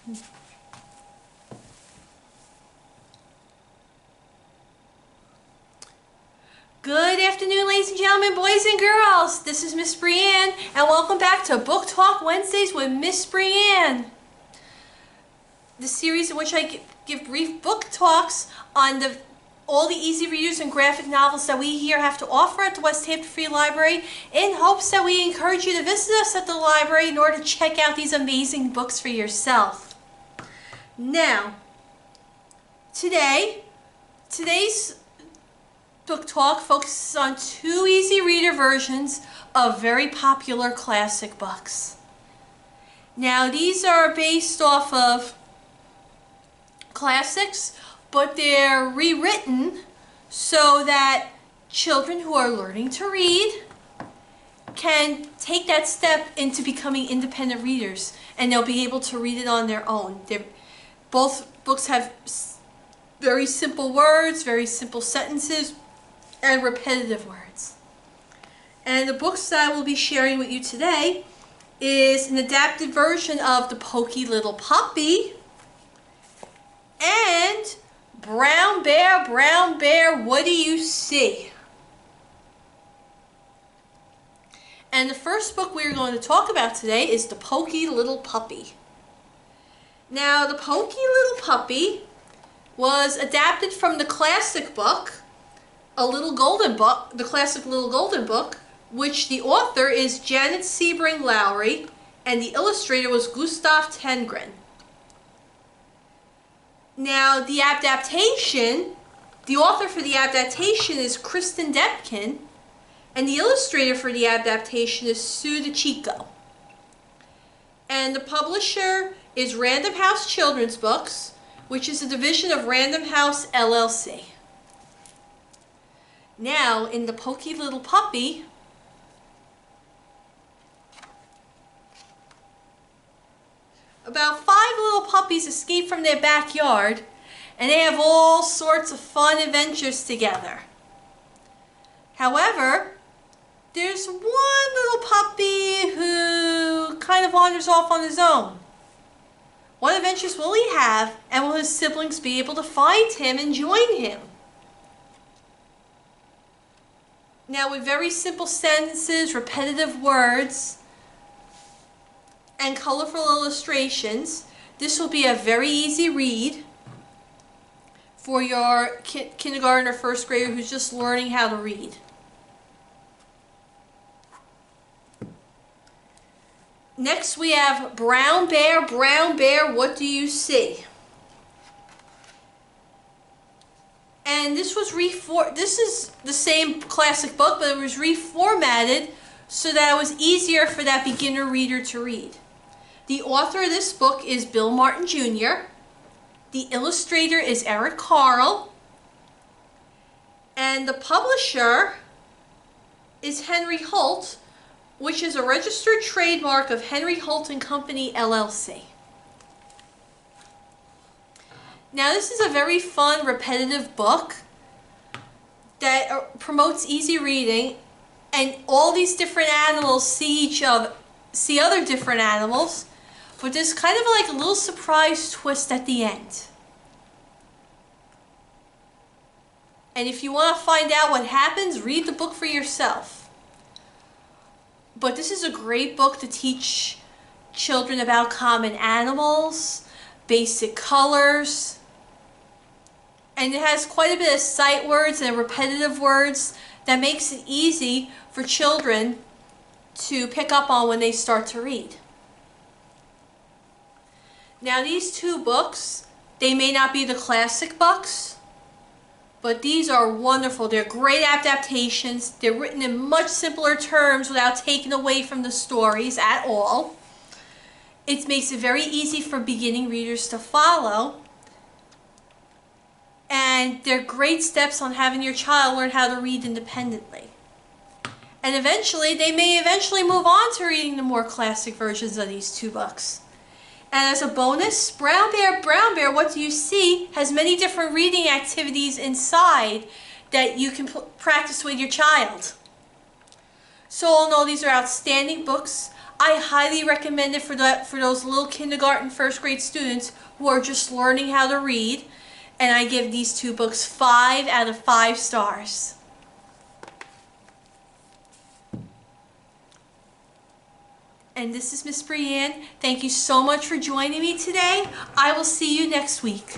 Good afternoon, ladies and gentlemen, boys and girls. This is Miss Brianne, and welcome back to Book Talk Wednesdays with Miss Brianne. The series in which I give brief book talks on all the easy readers and graphic novels that we here have to offer at the West Hampton Free Library, in hopes that we encourage you to visit us at the library in order to check out these amazing books for yourself. Now, today's book talk focuses on two easy reader versions of very popular classic books. Now, these are based off of classics, but they're rewritten so that children who are learning to read can take that step into becoming independent readers, and they'll be able to read it on their own. Both books have very simple words, very simple sentences, and repetitive words. And the books that I will be sharing with you today is an adapted version of the Poky Little Puppy and Brown Bear, What Do You See? And the first book we're going to talk about today is the Poky Little Puppy. Now, the Poky Little Puppy was adapted from the classic book, the classic Little Golden Book, which the author is Janette Sebring Lowrey, and the illustrator was Gustaf Tenggren. Now, the author for the adaptation is Kristen Depken, and the illustrator for the adaptation is Sue DiCicco. And the publisher is Random House Children's Books, which is a division of Random House LLC. Now, in the Poky Little Puppy, about 5 little puppies escape from their backyard, and they have all sorts of fun adventures together. However, there's one little puppy who kind of wanders off on his own. What adventures will he have, and will his siblings be able to find him and join him? Now, with very simple sentences, repetitive words, and colorful illustrations, this will be a very easy read for your kindergarten or first grader who's just learning how to read. Next, we have Brown Bear, What Do You See? And this is the same classic book, but it was reformatted so that it was easier for that beginner reader to read. The author of this book is Bill Martin Jr. The illustrator is Eric Carle. And the publisher is Henry Holt, which is a registered trademark of Henry Holt and Company, LLC. Now, this is a very fun, repetitive book that promotes easy reading, and all these different animals see other different animals, but there's kind of like a little surprise twist at the end. And if you want to find out what happens, read the book for yourself. But this is a great book to teach children about common animals, basic colors, and it has quite a bit of sight words and repetitive words that makes it easy for children to pick up on when they start to read. Now, these two books, they may not be the classic books, but these are wonderful. They're great adaptations. They're written in much simpler terms without taking away from the stories at all. It makes it very easy for beginning readers to follow. And they're great steps on having your child learn how to read independently. And they may eventually move on to reading the more classic versions of these two books. And as a bonus, Brown Bear, What Do You See? Has many different reading activities inside that you can practice with your child. So all in all, these are outstanding books. I highly recommend it for those little kindergarten, first grade students who are just learning how to read. And I give these two books 5 out of 5 stars. And this is Miss Brianne. Thank you so much for joining me today. I will see you next week.